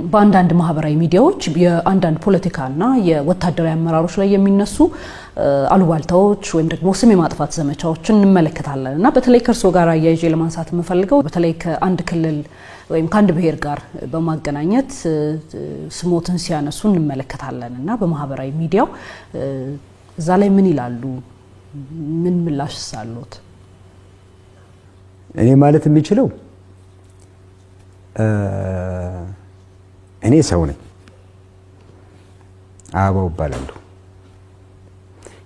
በአንዳንድ ማህበራዊ ሚዲያዎች የአንዳንድ ፖለቲካና የወታደራዊ አመራሮች ላይ የሚነሱ አሉባልታዎች ወይም ደግሞ ስም የማጥፋት ዘመቻዎችን እንመለከታለን እና በተለይ ከርሶ ጋር አያይዤ ለማንሳት የምፈልገው በተለይ ከአንድ ክልል ወይም ከአንድ ብሔር ጋር በማገናኘት ስሞትን ሲያነሱ እንመለከታለን እና በማህበራዊ ሚዲያው እዛ ላይ ምን ይላሉ? ምን ምላሽ ሳሉት? እኔ ማለት የምችለው እኔ ሰው ነኝ፣ አበባው እባላለሁ።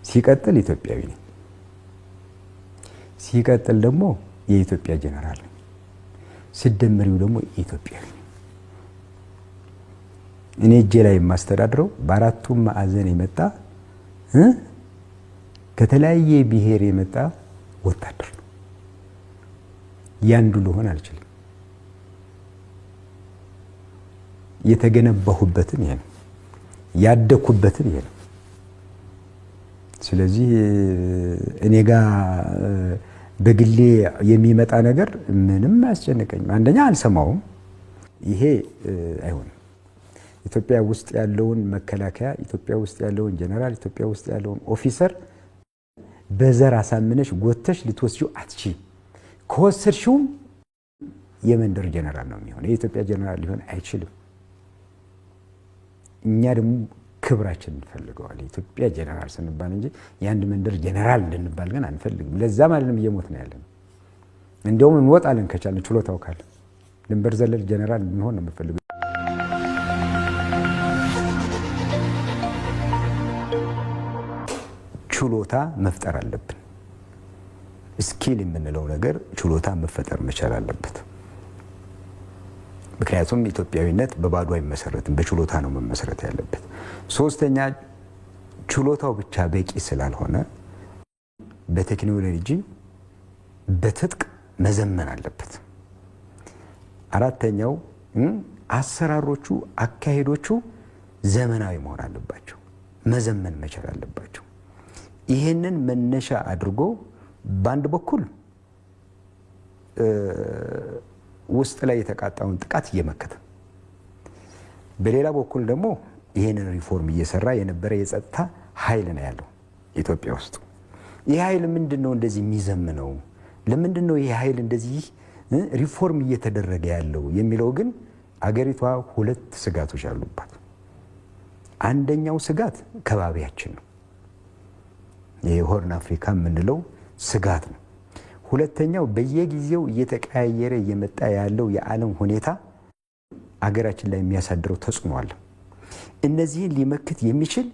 ሲቀጥል ኢትዮጵያዊ ነኝ። ሲቀጥል ደግሞ የኢትዮጵያ ጀነራል ነኝ። ሲደመሪው ደግሞ ኢትዮጵያዊ ነኝ። እኔ እጄ ላይ የማስተዳድረው በአራቱም ማዕዘን የመጣ ከተለያየ ብሔር የመጣ ወታደር ነው። ያንዱ ልሆን አልችልም። የተገነባሁበትም ይሄ ነው፣ ያደኩበትም ይሄ ነው። ስለዚህ እኔ ጋር በግሌ የሚመጣ ነገር ምንም አያስጨንቀኝም። አንደኛ አልሰማውም። ይሄ አይሆንም። ኢትዮጵያ ውስጥ ያለውን መከላከያ፣ ኢትዮጵያ ውስጥ ያለውን ጀነራል፣ ኢትዮጵያ ውስጥ ያለውን ኦፊሰር በዘር አሳምነሽ ጎተሽ ልትወስጂው አትችይም። ከወሰድሽውም የመንደር ጀነራል ነው የሚሆነው። የኢትዮጵያ ጀነራል ሊሆን አይችልም። እኛ ደግሞ ክብራችን እንፈልገዋለን ኢትዮጵያ ጀነራል ስንባል እንጂ የአንድ መንደር ጀነራል እንድንባል ግን አንፈልግም። ለዛ ማለትም እየሞት ነው ያለን። እንደውም እንወጣለን ከቻለን ችሎታው ካለ ድንበር ዘለል ጀነራል እንሆን ነው የምፈልገው። ችሎታ መፍጠር አለብን። ስኪል የምንለው ነገር ችሎታ መፈጠር መቻል አለበት። ምክንያቱም ኢትዮጵያዊነት በባዶ አይመሰረትም፣ በችሎታ ነው መመሰረት ያለበት። ሶስተኛ ችሎታው ብቻ በቂ ስላልሆነ በቴክኖሎጂ በትጥቅ መዘመን አለበት። አራተኛው አሰራሮቹ፣ አካሄዶቹ ዘመናዊ መሆን አለባቸው፣ መዘመን መቻል አለባቸው። ይሄንን መነሻ አድርጎ በአንድ በኩል ውስጥ ላይ የተቃጣውን ጥቃት እየመከተ በሌላ በኩል ደግሞ ይሄንን ሪፎርም እየሰራ የነበረ የጸጥታ ኃይል ነው ያለው ኢትዮጵያ ውስጥ። ይህ ኃይል ምንድነው እንደዚህ የሚዘምነው? ለምንድነው ይህ ኃይል እንደዚህ ሪፎርም እየተደረገ ያለው የሚለው ግን አገሪቷ ሁለት ስጋቶች አሉባት። አንደኛው ስጋት ከባቢያችን ነው፣ የሆርን አፍሪካ የምንለው ስጋት ነው። ሁለተኛው በየጊዜው እየተቀያየረ እየመጣ ያለው የዓለም ሁኔታ አገራችን ላይ የሚያሳድረው ተጽዕኖ አለ። እነዚህን ሊመክት የሚችል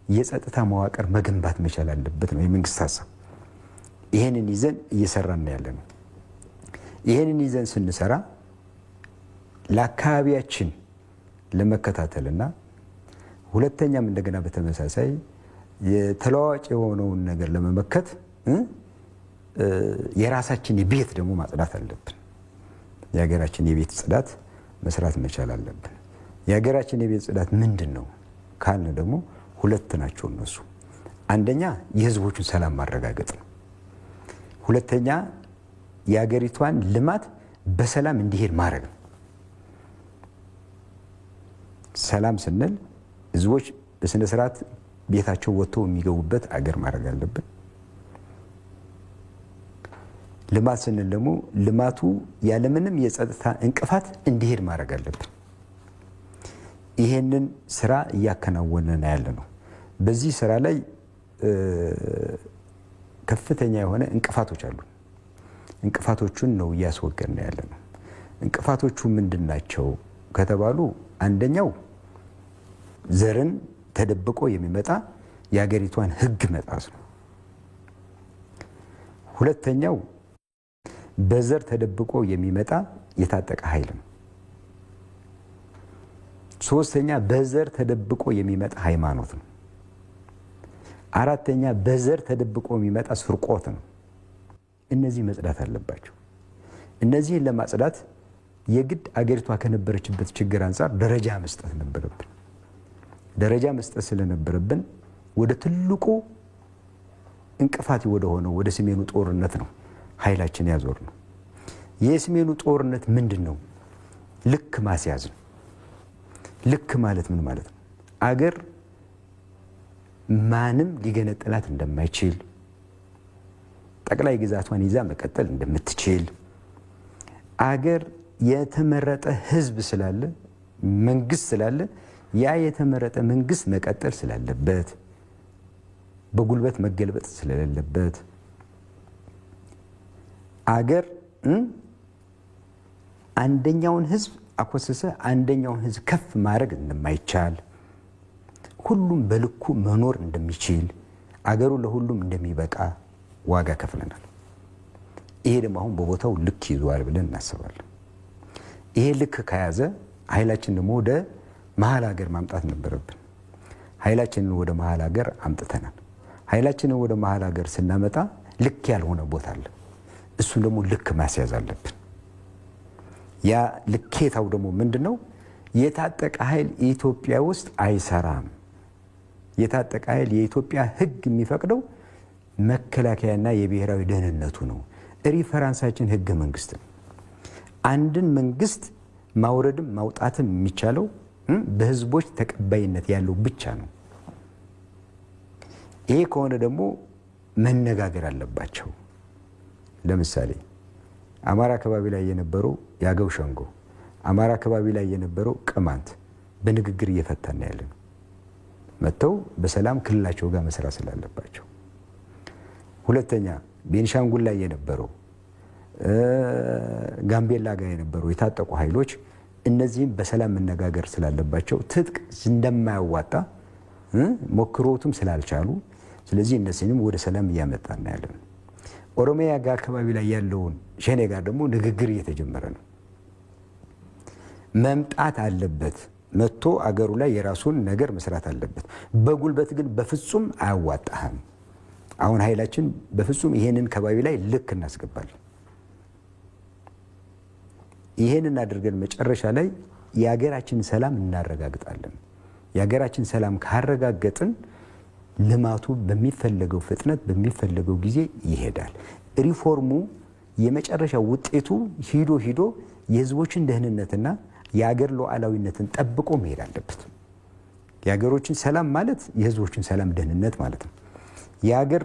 የጸጥታ መዋቅር መገንባት መቻል አለበት ነው የመንግስት ሀሳብ። ይሄንን ይዘን እየሰራን ያለ ነው። ይሄንን ይዘን ስንሰራ ለአካባቢያችን ለመከታተልና ሁለተኛም እንደገና በተመሳሳይ የተለዋዋጭ የሆነውን ነገር ለመመከት የራሳችን የቤት ደግሞ ማጽዳት አለብን። የሀገራችን የቤት ጽዳት መስራት መቻል አለብን። የሀገራችን የቤት ጽዳት ምንድን ነው ካልን ደግሞ ሁለት ናቸው እነሱ። አንደኛ የህዝቦቹን ሰላም ማረጋገጥ ነው። ሁለተኛ የሀገሪቷን ልማት በሰላም እንዲሄድ ማድረግ ነው። ሰላም ስንል ህዝቦች በስነ ስርዓት ቤታቸው ወጥተው የሚገቡበት አገር ማድረግ አለብን። ልማት ስንል ደግሞ ልማቱ ያለምንም የጸጥታ እንቅፋት እንዲሄድ ማድረግ አለብን። ይሄንን ስራ እያከናወነን ያለ ነው። በዚህ ስራ ላይ ከፍተኛ የሆነ እንቅፋቶች አሉ። እንቅፋቶቹን ነው እያስወገድን ያለ ነው። እንቅፋቶቹ ምንድናቸው ከተባሉ አንደኛው ዘርን ተደብቆ የሚመጣ የሀገሪቷን ህግ መጣስ ነው። ሁለተኛው በዘር ተደብቆ የሚመጣ የታጠቀ ኃይል ነው። ሶስተኛ በዘር ተደብቆ የሚመጣ ሃይማኖት ነው። አራተኛ በዘር ተደብቆ የሚመጣ ስርቆት ነው። እነዚህ መጽዳት አለባቸው። እነዚህን ለማጽዳት የግድ አገሪቷ ከነበረችበት ችግር አንፃር ደረጃ መስጠት ነበረብን። ደረጃ መስጠት ስለነበረብን ወደ ትልቁ እንቅፋት ወደ ሆነው ወደ ሰሜኑ ጦርነት ነው ኃይላችን ያዞር ነው። የሰሜኑ ጦርነት ምንድነው? ልክ ማስያዝ ነው። ልክ ማለት ምን ማለት ነው? አገር ማንም ሊገነጥላት እንደማይችል፣ ጠቅላይ ግዛቷን ይዛ መቀጠል እንደምትችል፣ አገር የተመረጠ ህዝብ ስላለ መንግስት ስላለ ያ የተመረጠ መንግስት መቀጠል ስላለበት በጉልበት መገልበጥ ስለሌለበት አገር አንደኛውን ህዝብ አኮሰሰ አንደኛውን ህዝብ ከፍ ማድረግ እንደማይቻል ሁሉም በልኩ መኖር እንደሚችል አገሩ ለሁሉም እንደሚበቃ ዋጋ ከፍለናል። ይሄ ደግሞ አሁን በቦታው ልክ ይዟል ብለን እናስባለን። ይሄ ልክ ከያዘ ኃይላችን ደግሞ ወደ መሀል ሀገር ማምጣት ነበረብን። ኃይላችንን ወደ መሀል ሀገር አምጥተናል። ኃይላችንን ወደ መሀል ሀገር ስናመጣ ልክ ያልሆነ ቦታ አለ። እሱን ደግሞ ልክ ማስያዝ አለብን። ያ ልኬታው ደግሞ ምንድነው? የታጠቀ ኃይል ኢትዮጵያ ውስጥ አይሰራም። የታጠቀ ኃይል የኢትዮጵያ ህግ የሚፈቅደው መከላከያና የብሔራዊ ደህንነቱ ነው። ሪፈራንሳችን ህገ መንግስት ነው። አንድን መንግስት ማውረድም ማውጣትም የሚቻለው በህዝቦች ተቀባይነት ያለው ብቻ ነው። ይሄ ከሆነ ደግሞ መነጋገር አለባቸው። ለምሳሌ አማራ አካባቢ ላይ የነበረው ያገው ሸንጎ፣ አማራ አካባቢ ላይ የነበረው ቅማንት በንግግር እየፈታን ያለን መጥተው በሰላም ክልላቸው ጋር መስራት ስላለባቸው። ሁለተኛ ቤንሻንጉል ላይ የነበረው ጋምቤላ ጋር የነበረው የታጠቁ ኃይሎች እነዚህም በሰላም መነጋገር ስላለባቸው ትጥቅ እንደማያዋጣ ሞክሮትም ስላልቻሉ፣ ስለዚህ እነዚህንም ወደ ሰላም እያመጣን ያለን። ኦሮሚያ ጋር አካባቢ ላይ ያለውን ሸኔ ጋር ደግሞ ንግግር እየተጀመረ ነው። መምጣት አለበት። መጥቶ አገሩ ላይ የራሱን ነገር መስራት አለበት። በጉልበት ግን በፍጹም አያዋጣህም። አሁን ኃይላችን በፍጹም ይሄንን ከባቢ ላይ ልክ እናስገባለን። ይሄንን አድርገን መጨረሻ ላይ የሀገራችን ሰላም እናረጋግጣለን። የሀገራችን ሰላም ካረጋገጥን ልማቱ በሚፈለገው ፍጥነት በሚፈለገው ጊዜ ይሄዳል። ሪፎርሙ የመጨረሻ ውጤቱ ሂዶ የህዝቦችን ደህንነትና የሀገር ሉዓላዊነትን ጠብቆ መሄድ አለበት። የሀገሮችን ሰላም ማለት የህዝቦችን ሰላም ደህንነት ማለት ነው። የሀገር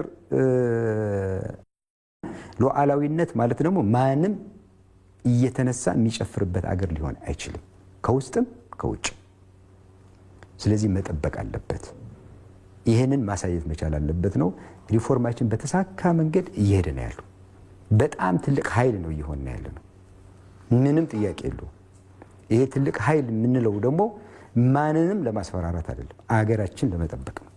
ሉዓላዊነት ማለት ደግሞ ማንም እየተነሳ የሚጨፍርበት አገር ሊሆን አይችልም፣ ከውስጥም ከውጭ። ስለዚህ መጠበቅ አለበት። ይህንን ማሳየት መቻል አለበት ነው። ሪፎርማችን በተሳካ መንገድ እየሄደ ነው ያለው። በጣም ትልቅ ኃይል ነው እየሆነ ያለ ነው። ምንም ጥያቄ የለውም። ይሄ ትልቅ ኃይል የምንለው ደግሞ ማንንም ለማስፈራራት አይደለም፣ አገራችን ለመጠበቅ ነው።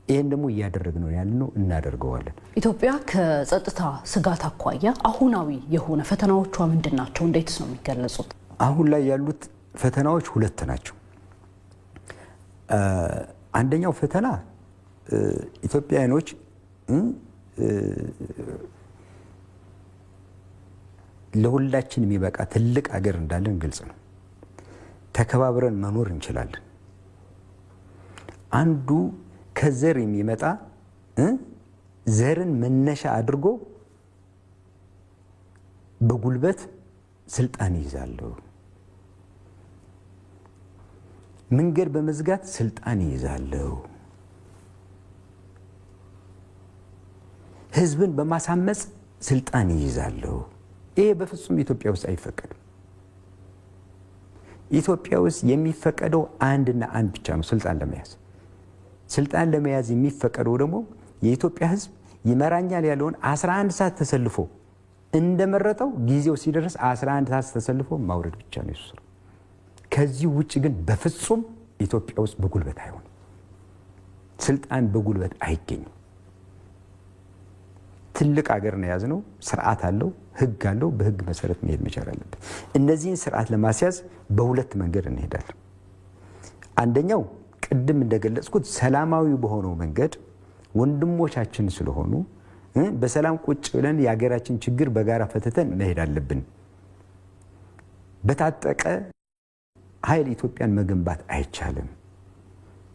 ይህን ደግሞ እያደረግነው ያለነው እናደርገዋለን። ኢትዮጵያ ከጸጥታ ስጋት አኳያ አሁናዊ የሆነ ፈተናዎቿ ምንድን ናቸው? እንዴትስ ነው የሚገለጹት? አሁን ላይ ያሉት ፈተናዎች ሁለት ናቸው። አንደኛው ፈተና ኢትዮጵያውያኖች ለሁላችን የሚበቃ ትልቅ አገር እንዳለን ግልጽ ነው። ተከባብረን መኖር እንችላለን። አንዱ ከዘር የሚመጣ ዘርን መነሻ አድርጎ በጉልበት ስልጣን ይይዛለሁ፣ መንገድ በመዝጋት ስልጣን ይይዛለሁ፣ ህዝብን በማሳመጽ ስልጣን ይይዛለሁ። ይሄ በፍጹም ኢትዮጵያ ውስጥ አይፈቀድም። ኢትዮጵያ ውስጥ የሚፈቀደው አንድና አንድ ብቻ ነው፣ ስልጣን ለመያዝ። ስልጣን ለመያዝ የሚፈቀደው ደግሞ የኢትዮጵያ ህዝብ ይመራኛል ያለውን 11 ሰዓት ተሰልፎ እንደመረጠው ጊዜው ሲደርስ 11 ሰዓት ተሰልፎ ማውረድ ብቻ ነው እሱ። ከዚህ ውጭ ግን በፍጹም ኢትዮጵያ ውስጥ በጉልበት አይሆንም። ስልጣን በጉልበት አይገኝም። ትልቅ ሀገር ነው የያዝነው። ስርዓት አለው፣ ህግ አለው። በህግ መሰረት መሄድ መቻል አለበት። እነዚህን ስርዓት ለማስያዝ በሁለት መንገድ እንሄዳለን። አንደኛው ቅድም እንደገለጽኩት ሰላማዊ በሆነው መንገድ ወንድሞቻችን ስለሆኑ በሰላም ቁጭ ብለን የሀገራችን ችግር በጋራ ፈትተን መሄድ አለብን። በታጠቀ ኃይል ኢትዮጵያን መገንባት አይቻልም።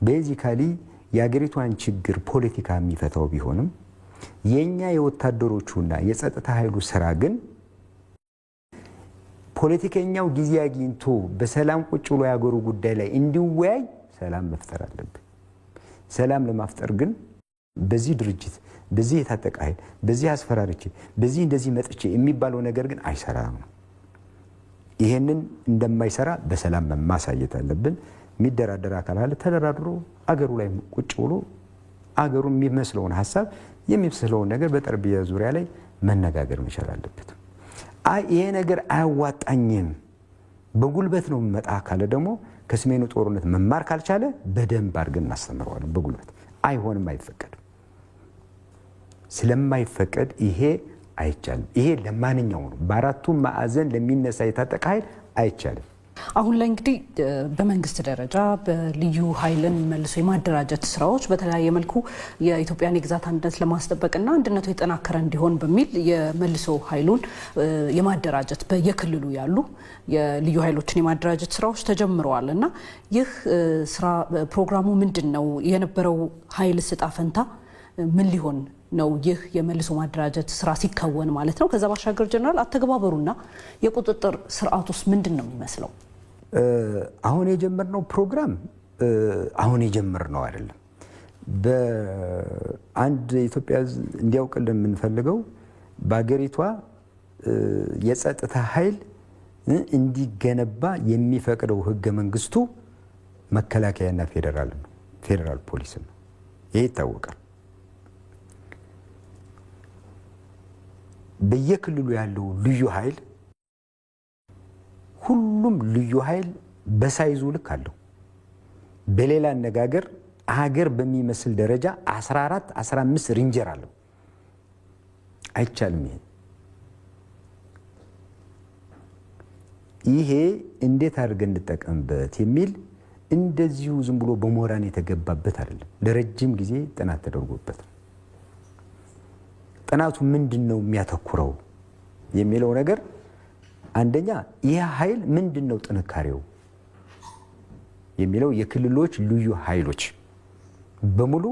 ቤዚካሊ የሀገሪቷን ችግር ፖለቲካ የሚፈታው ቢሆንም የኛ የወታደሮቹና የጸጥታ ኃይሉ ስራ ግን ፖለቲከኛው ጊዜ አግኝቶ በሰላም ቁጭ ብሎ ያገሩ ጉዳይ ላይ እንዲወያይ ሰላም መፍጠር አለብን። ሰላም ለማፍጠር ግን በዚህ ድርጅት በዚህ የታጠቀ ኃይል በዚህ አስፈራርቼ በዚህ እንደዚህ መጥቼ የሚባለው ነገር ግን አይሰራም። ይሄንን እንደማይሰራ በሰላም ማሳየት አለብን። የሚደራደር አካል አለ፣ ተደራድሮ አገሩ ላይ ቁጭ ብሎ አገሩ የሚመስለውን ሀሳብ የሚመስለውን ነገር በጠረጴዛ ዙሪያ ላይ መነጋገር መቻል አለበት። ይሄ ነገር አያዋጣኝም በጉልበት ነው መጣ ካለ ደግሞ ከሰሜኑ ጦርነት መማር ካልቻለ በደንብ አድርገን እናስተምረዋለን። በጉልበት አይሆንም፣ አይፈቀድም። ስለማይፈቀድ ይሄ አይቻልም። ይሄ ለማንኛውም ነው፣ በአራቱም ማዕዘን ለሚነሳ የታጠቀ ኃይል አይቻልም። አሁን ላይ እንግዲህ በመንግስት ደረጃ በልዩ ኃይልን መልሶ የማደራጀት ስራዎች በተለያየ መልኩ የኢትዮጵያን የግዛት አንድነት ለማስጠበቅና አንድነቱ የጠናከረ እንዲሆን በሚል የመልሶ ኃይሉን የማደራጀት በየክልሉ ያሉ የልዩ ኃይሎችን የማደራጀት ስራዎች ተጀምረዋል እና ይህ ስራ ፕሮግራሙ ምንድን ነው? የነበረው ኃይል ዕጣ ፈንታ ምን ሊሆን ነው? ይህ የመልሶ ማደራጀት ስራ ሲከወን ማለት ነው። ከዛ ባሻገር ጀነራል አተገባበሩና የቁጥጥር ስርዓቱስ ምንድን ነው የሚመስለው? አሁን የጀመርነው ፕሮግራም አሁን የጀመርነው አይደለም። በአንድ ኢትዮጵያ እንዲያውቅልን የምንፈልገው በአገሪቷ የጸጥታ ኃይል እንዲገነባ የሚፈቅደው ህገ መንግስቱ መከላከያና ፌዴራል ፖሊስ ነው። ይሄ ይታወቃል። በየክልሉ ያለው ልዩ ኃይል ሁሉም ልዩ ኃይል በሳይዙ ልክ አለው። በሌላ አነጋገር ሀገር በሚመስል ደረጃ 14 15 ሬንጀር አለው። አይቻልም። ይሄ እንዴት አድርገን እንጠቀምበት የሚል እንደዚሁ ዝም ብሎ በሞራን የተገባበት አይደለም። ለረጅም ጊዜ ጥናት ተደርጎበት ጥናቱ ምንድን ነው የሚያተኩረው የሚለው ነገር አንደኛ ይህ ኃይል ምንድን ነው ጥንካሬው የሚለው የክልሎች ልዩ ኃይሎች በሙሉ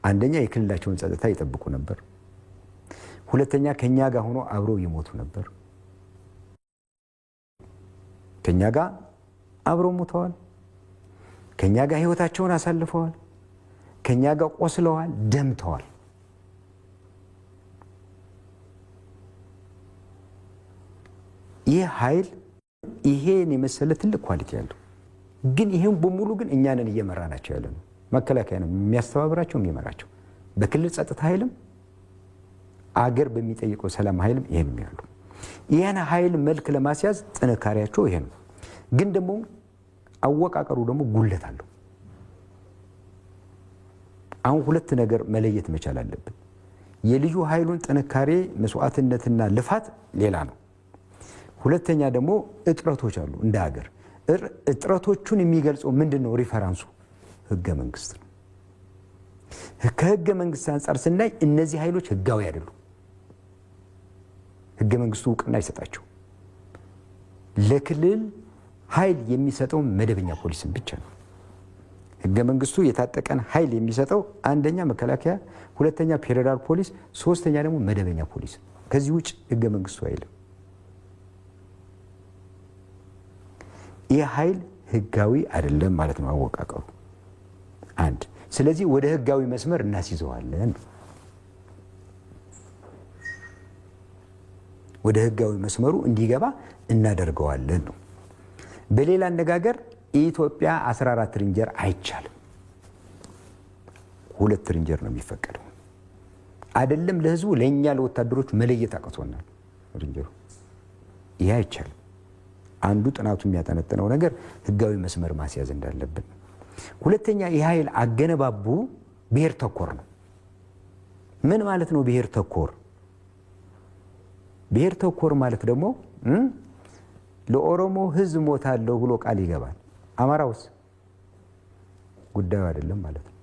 አንደኛ የክልላቸውን ጸጥታ ይጠብቁ ነበር። ሁለተኛ ከኛ ጋር ሆኖ አብረው ይሞቱ ነበር። ከኛ ጋር አብረው ሞተዋል። ከኛ ጋር ህይወታቸውን አሳልፈዋል። ከኛ ጋር ቆስለዋል፣ ደምተዋል። ይህ ኃይል ይሄን የመሰለ ትልቅ ኳሊቲ ያለው ግን ይሄን በሙሉ ግን እኛንን እየመራናቸው ያለ ነው። መከላከያ ነው የሚያስተባብራቸው የሚመራቸው። በክልል ጸጥታ ኃይልም አገር በሚጠይቀው ሰላም ኃይልም ይሄን የሚያሉ ይሄን ኃይል መልክ ለማስያዝ ጥንካሬያቸው ይሄ ነው። ግን ደግሞ አወቃቀሩ ደግሞ ጉለት አለው። አሁን ሁለት ነገር መለየት መቻል አለብን። የልዩ ኃይሉን ጥንካሬ መስዋዕትነትና ልፋት ሌላ ነው። ሁለተኛ ደግሞ እጥረቶች አሉ። እንደ ሀገር እጥረቶቹን የሚገልጸው ምንድነው? ሪፈራንሱ ህገ መንግስት ነው። ከህገ መንግስት አንጻር ስናይ እነዚህ ኃይሎች ህጋዊ አይደሉም። ህገ መንግስቱ እውቅና አይሰጣቸው። ለክልል ኃይል የሚሰጠው መደበኛ ፖሊስን ብቻ ነው። ህገ መንግስቱ የታጠቀን ኃይል የሚሰጠው አንደኛ መከላከያ፣ ሁለተኛ ፌዴራል ፖሊስ፣ ሶስተኛ ደግሞ መደበኛ ፖሊስ። ከዚህ ውጭ ህገ መንግስቱ አይልም። ይህ ኃይል ህጋዊ አይደለም ማለት ነው አወቃቀሩ አንድ። ስለዚህ ወደ ህጋዊ መስመር እናስይዘዋለን፣ ወደ ህጋዊ መስመሩ እንዲገባ እናደርገዋለን ነው። በሌላ አነጋገር ኢትዮጵያ 14 ሬንጀር አይቻልም። 2 ሬንጀር ነው የሚፈቀደው። አይደለም ለህዝቡ፣ ለኛ ለወታደሮች መለየት አቅቶናል ሬንጀሩ። ይሄ አይቻልም። አንዱ ጥናቱ የሚያጠነጥነው ነገር ህጋዊ መስመር ማስያዝ እንዳለብን። ሁለተኛ ይህ ኃይል አገነባቡ ብሔር ተኮር ነው። ምን ማለት ነው ብሔር ተኮር? ብሔር ተኮር ማለት ደግሞ ለኦሮሞ ህዝብ ሞታለሁ ብሎ ቃል ይገባል። አማራውስ ጉዳዩ አይደለም ማለት ነው።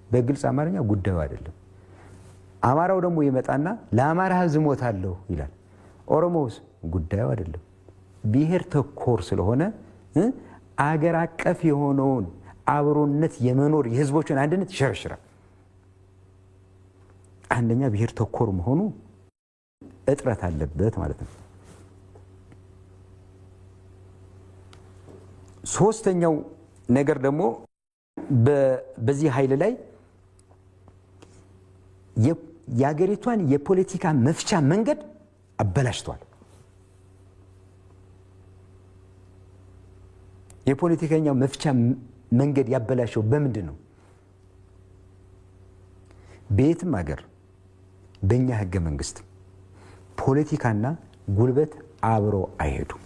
በግልጽ አማርኛ ጉዳዩ አይደለም። አማራው ደግሞ ይመጣና ለአማራ ህዝብ ሞታለሁ ይላል። ኦሮሞውስ ጉዳዩ አይደለም። ብሔር ተኮር ስለሆነ አገር አቀፍ የሆነውን አብሮነት የመኖር የህዝቦችን አንድነት ይሸረሽራል። አንደኛ ብሔር ተኮር መሆኑ እጥረት አለበት ማለት ነው። ሶስተኛው ነገር ደግሞ በዚህ ኃይል ላይ የሀገሪቷን የፖለቲካ መፍቻ መንገድ አበላሽቷል። የፖለቲከኛው መፍቻ መንገድ ያበላሸው በምንድን ነው? በየትም ሀገር በእኛ ህገ መንግስት ፖለቲካና ጉልበት አብሮ አይሄዱም።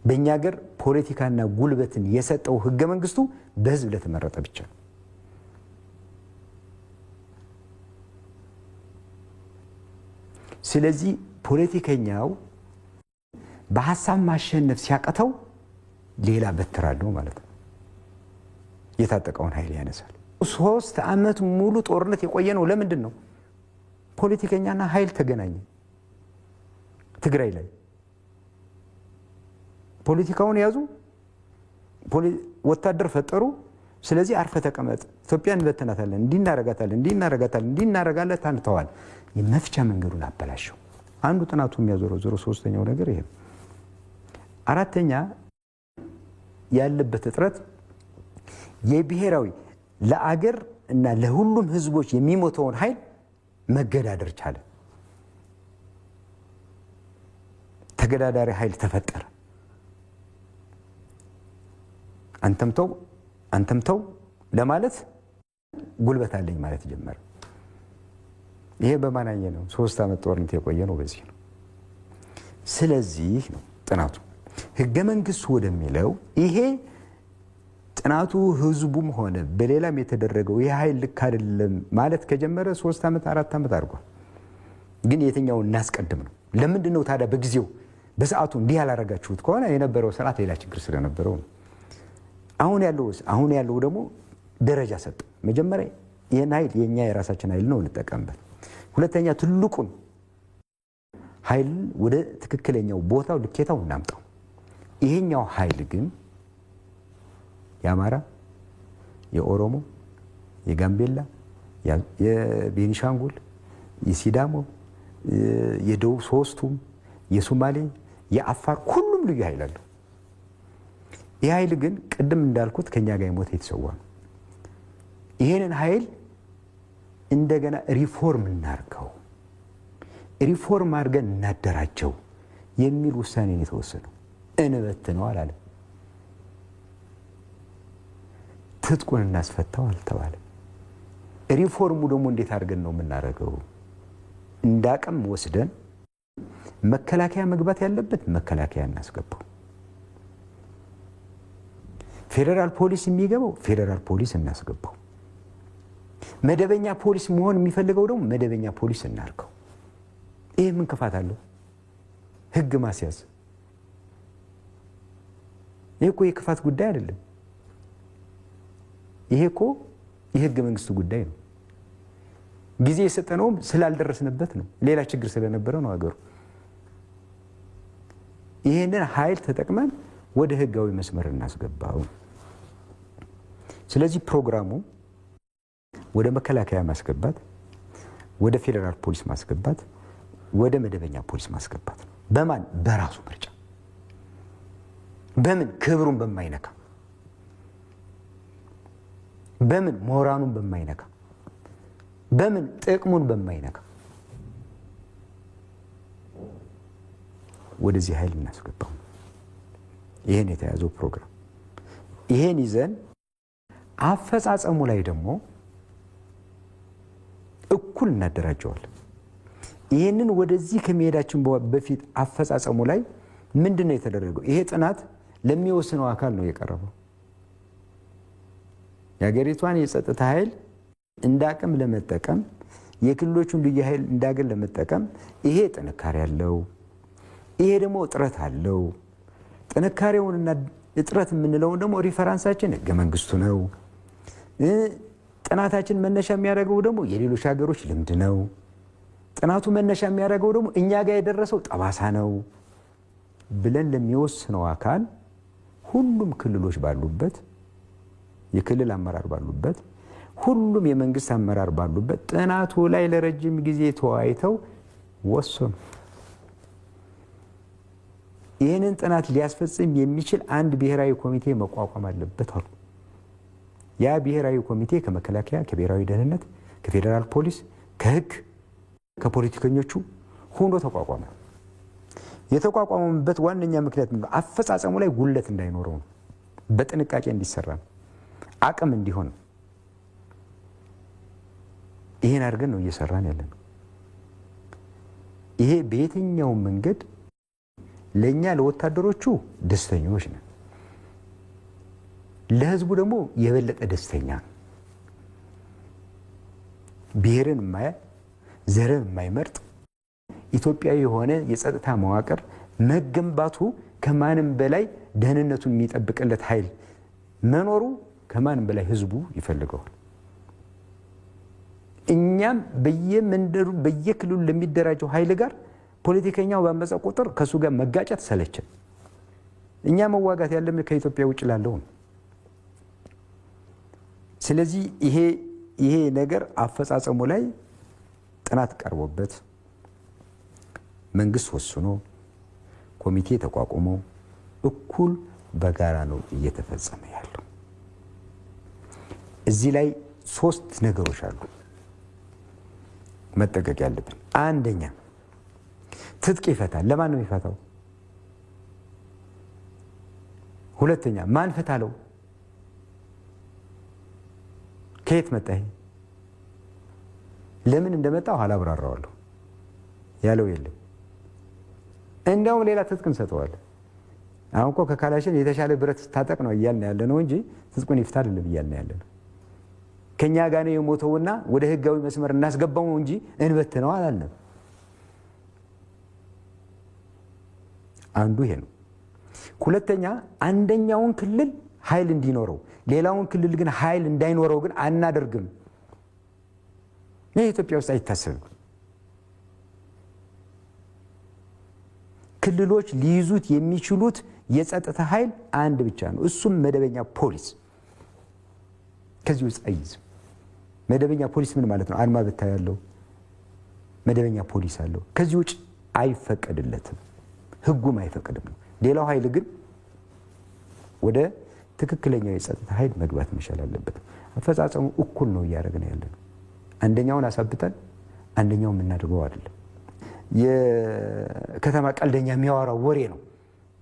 በእኛ ሀገር ፖለቲካና ጉልበትን የሰጠው ህገ መንግስቱ በህዝብ ለተመረጠ ብቻ ነው። ስለዚህ ፖለቲከኛው በሀሳብ ማሸነፍ ሲያቀተው ሌላ በትር አለው ማለት ነው። የታጠቀውን ኃይል ያነሳል። 3 ዓመት ሙሉ ጦርነት የቆየ ነው። ለምንድን ነው? ፖለቲከኛና ኃይል ተገናኘ። ትግራይ ላይ ፖለቲካውን ያዙ፣ ወታደር ፈጠሩ። ስለዚህ አርፈ ተቀመጥ፣ ኢትዮጵያን እንበትናታለን፣ እንዲናረጋታለን፣ እንዲናረጋለን ታንተዋል። የመፍቻ መንገዱን አበላሸው። አንዱ ጥናቱ የሚያዞረው ሶስተኛው ነገር ይሄ ነው። አራተኛ ያለበት እጥረት የብሔራዊ ለአገር እና ለሁሉም ህዝቦች የሚሞተውን ኃይል መገዳደር ቻለ። ተገዳዳሪ ኃይል ተፈጠረ። አንተምተው ለማለት ጉልበት አለኝ ማለት ጀመረ። ይሄ በማናየ ነው? 3 ዓመት ጦርነት የቆየ ነው። በዚህ ነው። ስለዚህ ነው ጥናቱ ህገ መንግስቱ ወደሚለው ይሄ ጥናቱ ህዝቡም ሆነ በሌላም የተደረገው ይሄ ኃይል ልክ አይደለም ማለት ከጀመረ 3 ዓመት 4 ዓመት አድርጓል። ግን የትኛውን እናስቀድም ነው? ለምንድን ነው ታዲያ በጊዜው በሰዓቱ እንዲህ ያላረጋችሁት ከሆነ የነበረው ስርዓት ሌላ ችግር ስለነበረው ነው። አሁን ያለው ደግሞ ደረጃ ሰጠ። መጀመሪያ ይህን ኃይል የኛ የራሳችን ኃይል ነው እንጠቀምበት። ሁለተኛ ትልቁን ኃይል ወደ ትክክለኛው ቦታው ልኬታው እናምጣው። ይሄኛው ኃይል ግን የአማራ፣ የኦሮሞ፣ የጋምቤላ፣ የቤኒሻንጉል፣ የሲዳሞ፣ የደቡብ ሶስቱም፣ የሶማሌ፣ የአፋር ሁሉም ልዩ ኃይል አለው። ይህ ኃይል ግን ቅድም እንዳልኩት ከኛ ጋር የሞተ የተሰዋ ነው። ይሄንን ኃይል እንደገና ሪፎርም እናርገው፣ ሪፎርም አድርገን እናደራጀው የሚል ውሳኔ ነው የተወሰነው። እንበትነው አላለም። ትጥቁን እናስፈታው አልተባለም። ሪፎርሙ ደግሞ እንዴት አድርገን ነው የምናደርገው? እንዳቅም ወስደን መከላከያ መግባት ያለበት መከላከያ እናስገባው። ፌዴራል ፖሊስ የሚገባው ፌዴራል ፖሊስ እናስገባው። መደበኛ ፖሊስ መሆን የሚፈልገው ደግሞ መደበኛ ፖሊስ እናርገው። ይሄ ምን ክፋት አለው? ህግ ማስያዝ ይሄ እኮ የክፋት ጉዳይ አይደለም። ይሄ እኮ የህገ መንግስቱ ጉዳይ ነው። ጊዜ የሰጠነውም ስላልደረስንበት ነው። ሌላ ችግር ስለነበረ ነው አገሩ። ይሄንን ኃይል ተጠቅመን ወደ ህጋዊ መስመር እናስገባው። ስለዚህ ፕሮግራሙ ወደ መከላከያ ማስገባት፣ ወደ ፌዴራል ፖሊስ ማስገባት፣ ወደ መደበኛ ፖሊስ ማስገባት ነው። በማን? በራሱ ምርጫ። በምን? ክብሩን በማይነካ፣ በምን? ሞራኑን በማይነካ፣ በምን? ጥቅሙን በማይነካ ወደዚህ ኃይል እናስገባው። ይሄን የተያዘው ፕሮግራም ይሄን ይዘን አፈጻጸሙ ላይ ደግሞ እኩል እናደራጀዋለን። ይሄንን ወደዚህ ከመሄዳችን በፊት አፈጻጸሙ ላይ ምንድነው የተደረገው? ይሄ ጥናት ለሚወስነው አካል ነው የቀረበው። የሀገሪቷን የጸጥታ ኃይል እንዳቅም ለመጠቀም፣ የክልሎቹን ልዩ ኃይል እንዳገል ለመጠቀም ይሄ ጥንካሬ አለው፣ ይሄ ደግሞ እጥረት አለው። ጥንካሬውንና እጥረት የምንለውን ደግሞ ሪፈራንሳችን ህገ መንግስቱ ነው። ጥናታችን መነሻ የሚያደርገው ደግሞ የሌሎች ሀገሮች ልምድ ነው። ጥናቱ መነሻ የሚያደርገው ደግሞ እኛ ጋር የደረሰው ጠባሳ ነው ብለን ለሚወስነው አካል ሁሉም ክልሎች ባሉበት፣ የክልል አመራር ባሉበት፣ ሁሉም የመንግስት አመራር ባሉበት ጥናቱ ላይ ለረጅም ጊዜ ተወያይተው ወሰኑ። ይህንን ጥናት ሊያስፈጽም የሚችል አንድ ብሔራዊ ኮሚቴ መቋቋም አለበት አሉ። ያ ብሔራዊ ኮሚቴ ከመከላከያ፣ ከብሔራዊ ደህንነት፣ ከፌዴራል ፖሊስ፣ ከህግ፣ ከፖለቲከኞቹ ሆኖ ተቋቋመ። የተቋቋመበት ዋነኛ ምክንያት ምንድነው? አፈጻጸሙ ላይ ጉለት እንዳይኖረው ነው። በጥንቃቄ እንዲሰራ ነው። አቅም እንዲሆን ነው። ይሄን አድርገን ነው እየሰራን ያለነው። ይሄ በየትኛው መንገድ ለኛ ለወታደሮቹ ደስተኞች ነን፣ ለህዝቡ ደግሞ የበለጠ ደስተኛ ነው። ብሔርን የማያይ ዘርን የማይመርጥ ኢትዮጵያዊ የሆነ የጸጥታ መዋቅር መገንባቱ ከማንም በላይ ደህንነቱን የሚጠብቅለት ኃይል መኖሩ ከማንም በላይ ህዝቡ ይፈልገዋል። እኛም በየመንደሩ በየክልሉ ለሚደራጀው ኃይል ጋር ፖለቲከኛው ባመፀ ቁጥር ከሱ ጋር መጋጨት ሰለቸን። እኛ መዋጋት ያለብን ከኢትዮጵያ ውጭ ላለው ነው። ስለዚህ ይሄ ነገር አፈጻጸሙ ላይ ጥናት ቀርቦበት መንግስት ወስኖ ኮሚቴ ተቋቁሞ እኩል በጋራ ነው እየተፈጸመ ያለው። እዚህ ላይ 3 ነገሮች አሉ መጠቀቅ ያለብን። አንደኛ ትጥቅ ይፈታል። ለማን ነው የሚፈታው? ሁለተኛ ማን ፈታለው? ከየት መጣ? ለምን እንደመጣው አላብራራዋለሁ ያለው የለም። እንደውም ሌላ ትጥቅ እንሰጠዋለን። አሁን እኮ ከካላሽን የተሻለ ብረት ታጠቅ ነው እያልን ያለ ነው እንጂ ትጥቁን ይፍታ አይደለም እያልን ያለ ነው። ከኛ ጋር ነው የሞተውና ወደ ህጋዊ መስመር እናስገባው እንጂ እንበትነው አላልንም። አንዱ ይሄ ነው። ሁለተኛ አንደኛውን ክልል ኃይል እንዲኖረው ሌላውን ክልል ግን ኃይል እንዳይኖረው ግን አናደርግም። ይሄ ኢትዮጵያ ውስጥ አይታሰብም። ክልሎች ሊይዙት የሚችሉት የጸጥታ ኃይል አንድ ብቻ ነው። እሱም መደበኛ ፖሊስ። ከዚህ ውስጥ አይይዝም። መደበኛ ፖሊስ ምን ማለት ነው? አድማ ብታይ ያለው መደበኛ ፖሊስ አለው። ከዚህ ውጭ አይፈቀድለትም፣ ህጉም አይፈቅድም ነው። ሌላው ኃይል ግን ወደ ትክክለኛው የጸጥታ ኃይል መግባት መቻል አለበት። አፈጻጸሙ እኩል ነው እያደረግን ያለ ነው። አንደኛውን አሳብጠን አንደኛውን የምናደርገው አይደለም። የከተማ ቀልደኛ የሚያወራው ወሬ ነው።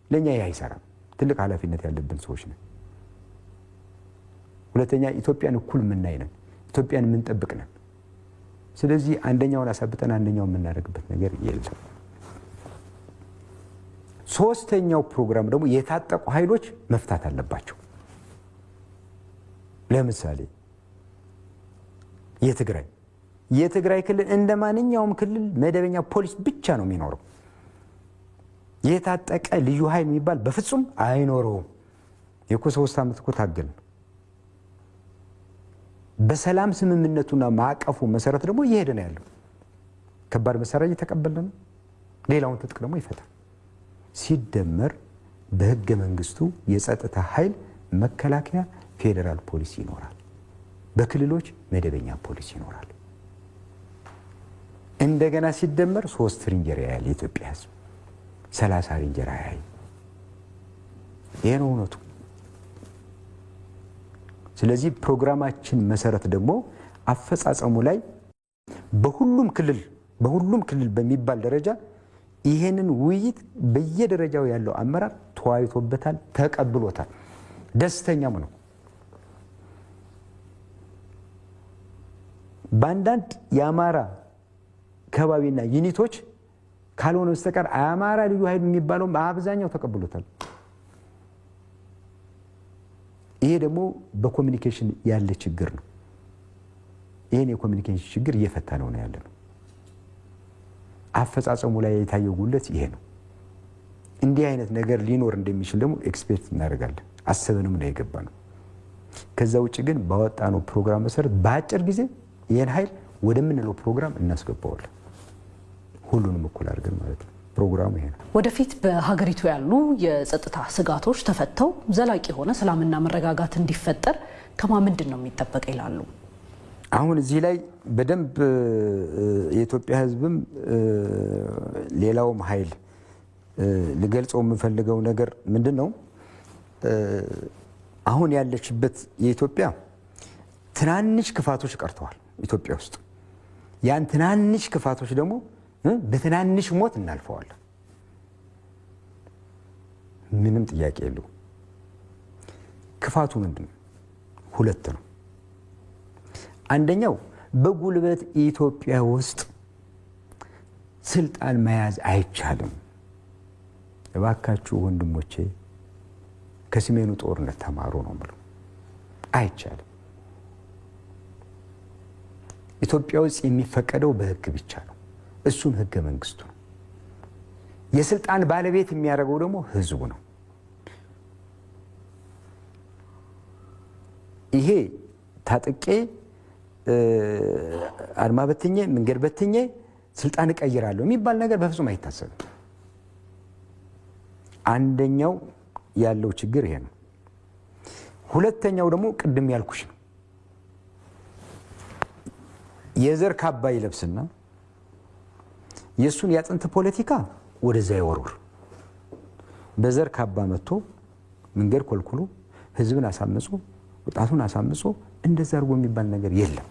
ለኛ ይህ አይሰራም። ትልቅ ኃላፊነት ያለብን ሰዎች ነን። ሁለተኛ ኢትዮጵያን እኩል የምናይ ነን። ኢትዮጵያን የምንጠብቅ ነን። ስለዚህ አንደኛውን አሳብጠን አንደኛውን የምናደርግበት ነገር የለም። ሶስተኛው ፕሮግራም ደግሞ የታጠቁ ኃይሎች መፍታት አለባቸው። ለምሳሌ የትግራይ ክልል እንደ ማንኛውም ክልል መደበኛ ፖሊስ ብቻ ነው የሚኖረው። የታጠቀ ልዩ ኃይል የሚባል በፍጹም አይኖረውም። የኮ 3 ዓመት እኮ ታገልን። በሰላም ስምምነቱና ማዕቀፉ መሰረት ደግሞ እየሄደ ነው ያለው። ከባድ መሳሪያ እየተቀበልን ነው። ሌላውን ትጥቅ ደግሞ ይፈታል። ሲደመር በህገ መንግስቱ የጸጥታ ኃይል መከላከያ፣ ፌዴራል ፖሊስ ይኖራል። በክልሎች መደበኛ ፖሊስ ይኖራል። እንደገና ሲደመር 3 ሬንጀር ያያል የኢትዮጵያ ህዝብ፣ 30 ሬንጀር ያያል። ይሄ ነው እውነቱ። ስለዚህ ፕሮግራማችን መሰረት ደግሞ አፈጻጸሙ ላይ በሁሉም ክልል በሚባል ደረጃ ይሄንን ውይይት በየደረጃው ያለው አመራር ተወያይቶበታል፣ ተቀብሎታል፣ ደስተኛም ነው። በአንዳንድ የአማራ ከባቢና ዩኒቶች ካልሆነ በስተቀር አማራ ልዩ ኃይል የሚባለው በአብዛኛው ተቀብሎታል። ይሄ ደግሞ በኮሚኒኬሽን ያለ ችግር ነው። ይሄን የኮሚኒኬሽን ችግር እየፈታ ነው ያለ ነው። አፈጻጸሙ ላይ የታየው ጉለት ይሄ ነው። እንዲህ አይነት ነገር ሊኖር እንደሚችል ደግሞ ኤክስፔክት እናደርጋለን። አሰበንም ነው የገባ ነው። ከዛ ውጭ ግን ባወጣነው ፕሮግራም መሰረት በአጭር ጊዜ ይሄን ኃይል ወደምንለው ፕሮግራም እናስገባዋለን። ሁሉንም እኩል አድርገን ማለት ነው። ፕሮግራሙ ይሄ ነው። ወደፊት በሀገሪቱ ያሉ የጸጥታ ስጋቶች ተፈተው ዘላቂ የሆነ ሰላምና መረጋጋት እንዲፈጠር ምንድን ነው የሚጠበቅ ይላሉ? አሁን እዚህ ላይ በደንብ የኢትዮጵያ ሕዝብም ሌላውም ኃይል ልገልጸው የምፈልገው ነገር ምንድነው? አሁን ያለችበት የኢትዮጵያ ትናንሽ ክፋቶች ቀርተዋል ኢትዮጵያ ውስጥ። ያን ትናንሽ ክፋቶች ደግሞ በትናንሽ ሞት እናልፈዋለን። ምንም ጥያቄ የለው። ክፋቱ ምንድነው? ሁለት ነው። አንደኛው በጉልበት ኢትዮጵያ ውስጥ ስልጣን መያዝ አይቻልም። እባካችሁ ወንድሞቼ ከሰሜኑ ጦርነት ተማሩ ነው የምለው። አይቻልም። ኢትዮጵያ ውስጥ የሚፈቀደው በህግ ብቻ ነው። እሱም ህገ መንግስቱ ነው። የስልጣን ባለቤት የሚያደርገው ደግሞ ህዝቡ ነው። ይሄ ታጥቄ አድማ በትኜ መንገድ በትኜ ስልጣን እቀይራለሁ የሚባል ነገር በፍጹም አይታሰብም። አንደኛው ያለው ችግር ይሄ ነው። ሁለተኛው ደግሞ ቅድም ያልኩሽ ነው። የዘር ካባ ይለብስና የሱን ያጥንት ፖለቲካ ወደዛ ይወርውር። በዘር ካባ መጥቶ መንገድ ኮልኩሎ ህዝብን አሳምጾ ወጣቱን አሳምጾ እንደዛ አድርጎ የሚባል ነገር የለም።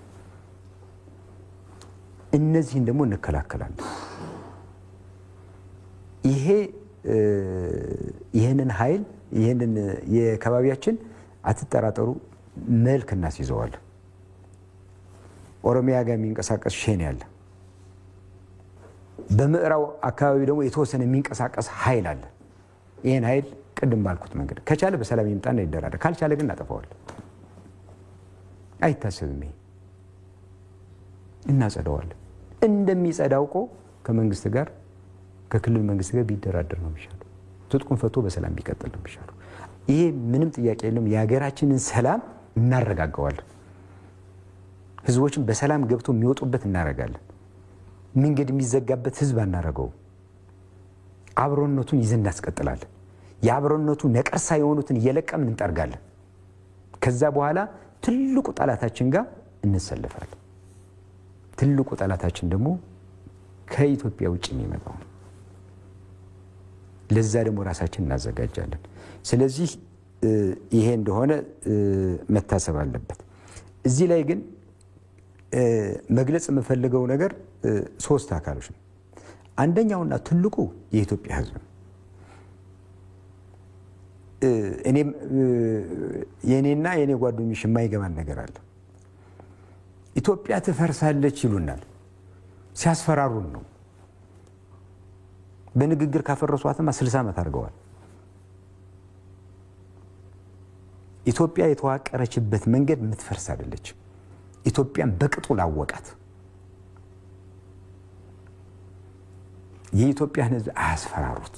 እነዚህን ደግሞ እንከላከላለን። ይሄንን ኃይል ይሄንን የከባቢያችን አትጠራጠሩ መልክ እናስይዘዋለን። ኦሮሚያ ጋር የሚንቀሳቀስ ሸኔ ያለ፣ በምዕራብ አካባቢ ደግሞ የተወሰነ የሚንቀሳቀስ ኃይል አለ። ይሄን ኃይል ቅድም ባልኩት መንገድ ከቻለ በሰላም ይምጣና ይደራደር፣ ካልቻለ ግን እናጠፋዋለን። አይታሰብም። ይሄ እናጸዳዋለን። እንደሚጸዳው እኮ ከመንግስት ጋር ከክልል መንግስት ጋር ቢደራደር ነው የሚሻለው። ትጥቁን ፈቶ በሰላም ቢቀጥል ነው የሚሻለው። ይሄ ምንም ጥያቄ የለም። የሀገራችንን ሰላም እናረጋጋዋለን። ህዝቦችን በሰላም ገብቶ የሚወጡበት እናረጋለን። መንገድ የሚዘጋበት ህዝብ አናረገው። አብሮነቱን ይዘን እናስቀጥላለን። የአብሮነቱ ነቀርሳ የሆኑትን እየለቀምን እንጠርጋለን። ከዛ በኋላ ትልቁ ጠላታችን ጋር እንሰለፋለን። ትልቁ ጠላታችን ደግሞ ከኢትዮጵያ ውጭ የሚመጣው ነው። ለዛ ደግሞ ራሳችን እናዘጋጃለን። ስለዚህ ይሄ እንደሆነ መታሰብ አለበት። እዚህ ላይ ግን መግለጽ የምፈልገው ነገር ሶስት አካሎች ነው። አንደኛውና ትልቁ የኢትዮጵያ ህዝብ ነው። የኔና የኔ ጓደኞች የማይገባን ነገር አለ። ኢትዮጵያ ትፈርሳለች ይሉናል። ሲያስፈራሩን ነው። በንግግር ካፈረሷትማ 60 ዓመት አድርገዋል። ኢትዮጵያ የተዋቀረችበት መንገድ የምትፈርስ አይደለች። ኢትዮጵያን በቅጡ ላወቃት የኢትዮጵያን ህዝብ አያስፈራሩት።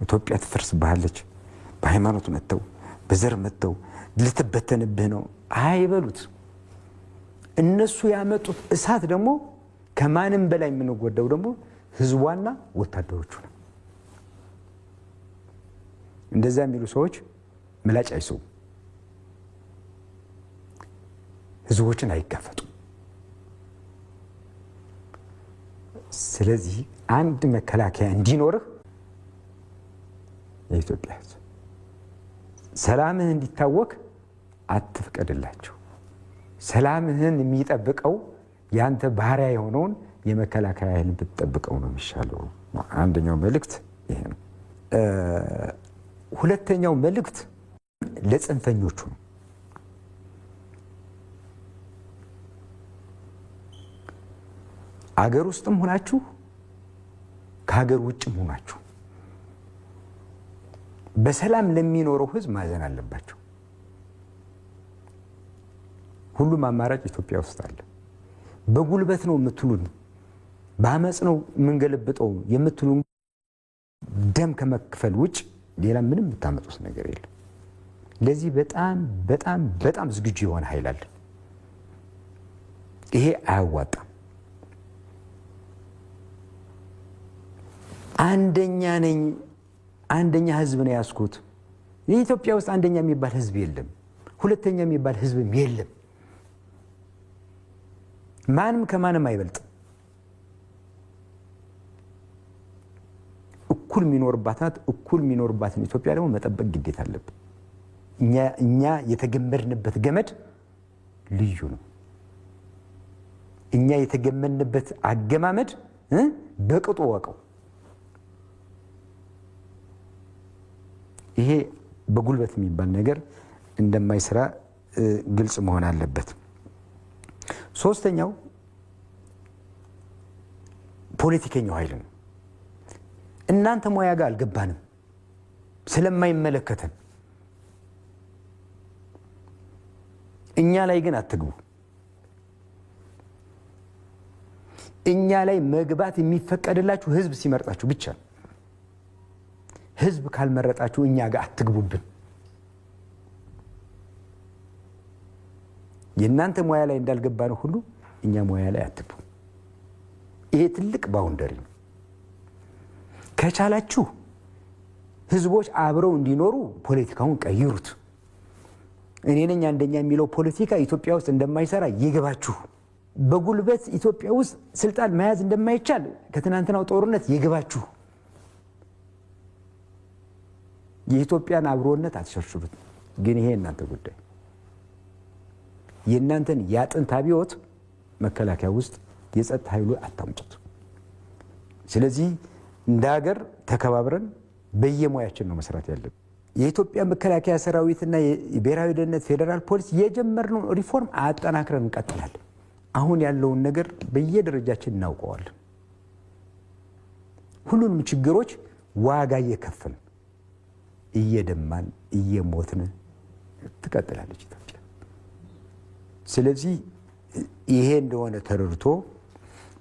ኢትዮጵያ ትፈርስብሃለች፣ በሃይማኖት መጥተው በዘር መጥተው ልትበተንብህ ነው አይበሉት። እነሱ ያመጡት እሳት ደግሞ ከማንም በላይ የምንጎዳው ደግሞ ህዝቧና ወታደሮቹ ነው። እንደዛ የሚሉ ሰዎች ምላጭ አይሰው፣ ህዝቦችን አይጋፈጡም። ስለዚህ አንድ መከላከያ እንዲኖርህ የኢትዮጵያ ህዝብ ሰላምህ እንዲታወክ አትፍቀድላቸው። ሰላምህን የሚጠብቀው ያንተ ባሪያ የሆነውን የመከላከያ ኃይል ብትጠብቀው ነው የሚሻለው። አንደኛው መልእክት ይሄ ነው። ሁለተኛው መልእክት ለጽንፈኞቹ ነው። አገር ውስጥም ሆናችሁ ከሀገር ውጭም ሆናችሁ በሰላም ለሚኖረው ህዝብ ማዘን አለባቸው። ሁሉም አማራጭ ኢትዮጵያ ውስጥ አለ። በጉልበት ነው የምትሉን፣ በአመፅ ነው የምንገለብጠው የምትሉን ደም ከመክፈል ውጭ ሌላ ምንም የምታመጡት ነገር የለም። ለዚህ በጣም በጣም በጣም ዝግጁ የሆነ ኃይል አለ። ይሄ አያዋጣም። አንደኛ ነኝ፣ አንደኛ ህዝብ ነው ያስኩት። የኢትዮጵያ ውስጥ አንደኛ የሚባል ህዝብ የለም፣ ሁለተኛ የሚባል ህዝብም የለም። ማንም ከማንም አይበልጥም። እኩል የሚኖርባት ናት። እኩል የሚኖርባትን ኢትዮጵያ ደግሞ መጠበቅ ግዴታ አለብን። እኛ የተገመድንበት ገመድ ልዩ ነው። እኛ የተገመድንበት አገማመድ በቅጡ ወቀው። ይሄ በጉልበት የሚባል ነገር እንደማይሰራ ግልጽ መሆን አለበት። ሶስተኛው ፖለቲከኛው ኃይል ነው። እናንተ ሙያ ጋር አልገባንም ስለማይመለከተን እኛ ላይ ግን አትግቡ። እኛ ላይ መግባት የሚፈቀድላችሁ ህዝብ ሲመርጣችሁ ብቻ። ህዝብ ካልመረጣችሁ እኛ ጋር አትግቡብን። የእናንተ ሙያ ላይ እንዳልገባ ነው ሁሉ እኛ ሙያ ላይ አትግቡ። ይሄ ትልቅ ባውንደሪ ነው። ከቻላችሁ ህዝቦች አብረው እንዲኖሩ ፖለቲካውን ቀይሩት። እኔ ነኝ አንደኛ የሚለው ፖለቲካ ኢትዮጵያ ውስጥ እንደማይሰራ ይገባችሁ። በጉልበት ኢትዮጵያ ውስጥ ስልጣን መያዝ እንደማይቻል ከትናንትናው ጦርነት ይገባችሁ። የኢትዮጵያን አብሮነት አትሸርሽሩት። ግን ይሄ እናንተ ጉዳይ። የእናንተን ያጥንት አብዮት መከላከያ ውስጥ የጸጥታ ኃይሉ አታምጡት። ስለዚህ እንደ ሀገር ተከባብረን በየሙያችን ነው መስራት ያለብን። የኢትዮጵያ መከላከያ ሰራዊትና የብሔራዊ ደህንነት ፌዴራል ፖሊስ የጀመርነውን ሪፎርም አጠናክረን እንቀጥላለን። አሁን ያለውን ነገር በየደረጃችን እናውቀዋለን። ሁሉንም ችግሮች ዋጋ እየከፈልን እየደማን እየሞትን ትቀጥላለች ኢትዮጵያ። ስለዚህ ይሄ እንደሆነ ተረድቶ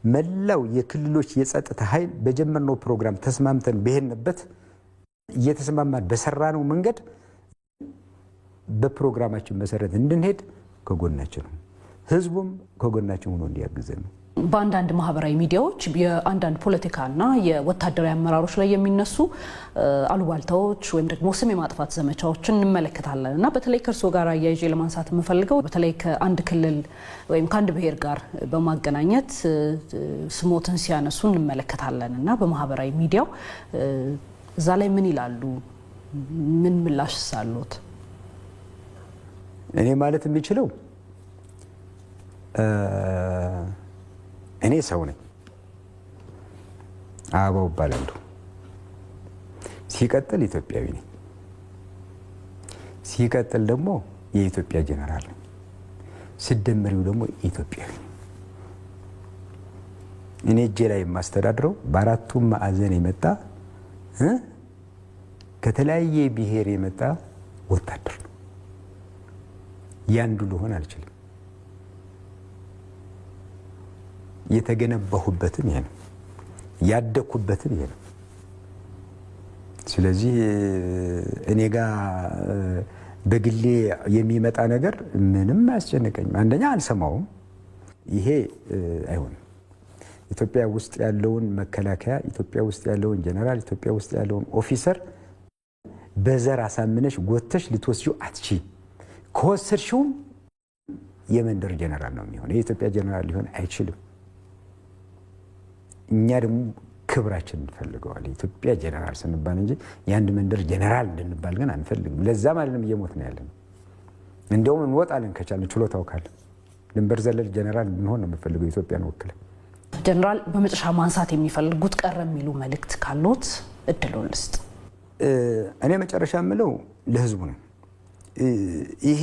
መላው የክልሎች የጸጥታ ኃይል በጀመርነው ፕሮግራም ተስማምተን በሄድንበት እየተስማማን በሰራነው መንገድ በፕሮግራማችን መሰረት እንድንሄድ ከጎናችን ነው። ህዝቡም ከጎናችን ሆኖ እንዲያግዘን ነው። በአንዳንድ ማህበራዊ ሚዲያዎች የአንዳንድ ፖለቲካና የወታደራዊ አመራሮች ላይ የሚነሱ አሉባልታዎች ወይም ደግሞ ስም የማጥፋት ዘመቻዎችን እንመለከታለን እና በተለይ ከእርስዎ ጋር አያይዤ ለማንሳት የምፈልገው በተለይ ከአንድ ክልል ወይም ከአንድ ብሔር ጋር በማገናኘት ስሞትን ሲያነሱ እንመለከታለን እና በማህበራዊ ሚዲያው እዛ ላይ ምን ይላሉ? ምን ምላሽ ሳሉት? እኔ ማለት የሚችለው እኔ ሰው ነኝ፣ አበባው እባላለሁ። ሲቀጥል ኢትዮጵያዊ ነኝ። ሲቀጥል ደግሞ የኢትዮጵያ ጀነራል ነኝ። ስደምሪው ደግሞ ኢትዮጵያዊ ነኝ። እኔ እጄ ላይ የማስተዳድረው በአራቱም ማዕዘን የመጣ ከተለያየ ብሔር የመጣ ወታደር ነው። ያንዱ ልሆን አልችልም። የተገነባሁበትም ይሄ ነው፣ ያደኩበትም ይሄ ነው። ስለዚህ እኔ ጋር በግሌ የሚመጣ ነገር ምንም አያስጨንቀኝም። አንደኛ አልሰማውም። ይሄ አይሆንም። ኢትዮጵያ ውስጥ ያለውን መከላከያ፣ ኢትዮጵያ ውስጥ ያለውን ጀነራል፣ ኢትዮጵያ ውስጥ ያለውን ኦፊሰር በዘር አሳምነሽ ጎተሽ ልትወስጂው አትችይም። ከወሰድሽውም የመንደር ጀነራል ነው የሚሆነው። የኢትዮጵያ ጀነራል ሊሆን አይችልም። እኛ ደግሞ ክብራችን እንፈልገዋለን። ኢትዮጵያ ጀነራል ስንባል እንጂ የአንድ መንደር ጀነራል እንድንባል ግን አንፈልግም። ለዛ ማለትም እየሞት ነው ያለነው። እንደውም እንወጣለን ከቻለን፣ ችሎታው ካለ ድንበር ዘለል ጀነራል ብንሆን ነው የምፈልገው ኢትዮጵያን ወክለን። ጀነራል በመጨረሻ ማንሳት የሚፈልጉት ቀረ የሚሉ መልእክት ካሉት እድሉን ልስጥ። እኔ መጨረሻ የምለው ለህዝቡ ነው። ይሄ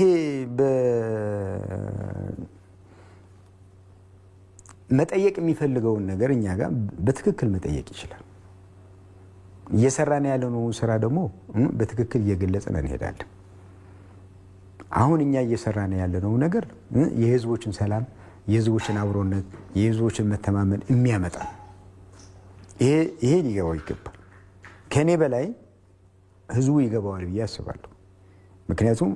መጠየቅ የሚፈልገውን ነገር እኛ ጋር በትክክል መጠየቅ ይችላል። እየሰራን ያለነው ስራ ደግሞ በትክክል እየገለጽን እንሄዳለን። አሁን እኛ እየሰራን ያለነው ነገር የህዝቦችን ሰላም፣ የህዝቦችን አብሮነት፣ የህዝቦችን መተማመን የሚያመጣ ይሄ ሊገባው ይገባል። ከኔ በላይ ህዝቡ ይገባዋል ብዬ አስባለሁ። ምክንያቱም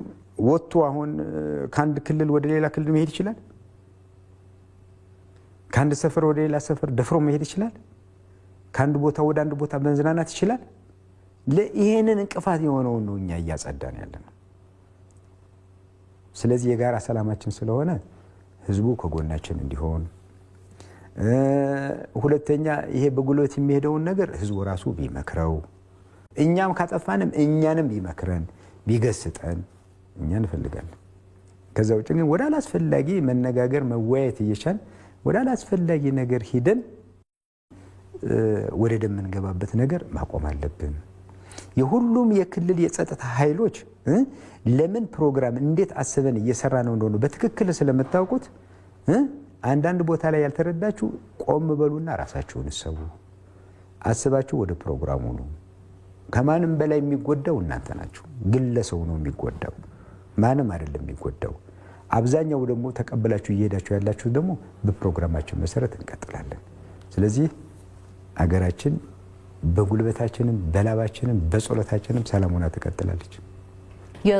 ወጥቶ አሁን ከአንድ ክልል ወደ ሌላ ክልል መሄድ ይችላል። ከአንድ ሰፈር ወደ ሌላ ሰፈር ደፍሮ መሄድ ይችላል። ከአንድ ቦታ ወደ አንድ ቦታ መዝናናት ይችላል። ይሄንን እንቅፋት የሆነውን ነው እኛ እያጸዳን ያለነው። ስለዚህ የጋራ ሰላማችን ስለሆነ ህዝቡ ከጎናችን እንዲሆን ሁለተኛ ይሄ በጉልበት የሚሄደውን ነገር ህዝቡ ራሱ ቢመክረው፣ እኛም ካጠፋንም እኛንም ቢመክረን ቢገስጠን እኛ እንፈልጋለን። ከዛ ውጭ ግን ወደ አላስፈላጊ መነጋገር መወያየት እየቻል ወደ አላስፈላጊ ነገር ሂደን ወደ ደም የምንገባበት ነገር ማቆም አለብን። የሁሉም የክልል የጸጥታ ኃይሎች ለምን ፕሮግራም እንዴት አስበን እየሰራ ነው እንደሆነ በትክክል ስለምታውቁት አንዳንድ ቦታ ላይ ያልተረዳችሁ ቆም በሉና ራሳችሁን ሰው አስባችሁ ወደ ፕሮግራሙ ነው። ከማንም በላይ የሚጎዳው እናንተ ናችሁ። ግለሰቡ ነው የሚጎዳው፣ ማንም አይደለም የሚጎዳው። አብዛኛው ደግሞ ተቀበላችሁ እየሄዳችሁ ያላችሁ ደግሞ በፕሮግራማችን መሰረት እንቀጥላለን። ስለዚህ አገራችን በጉልበታችንም በላባችንም በጸሎታችንም ሰላም ሆና ትቀጥላለች።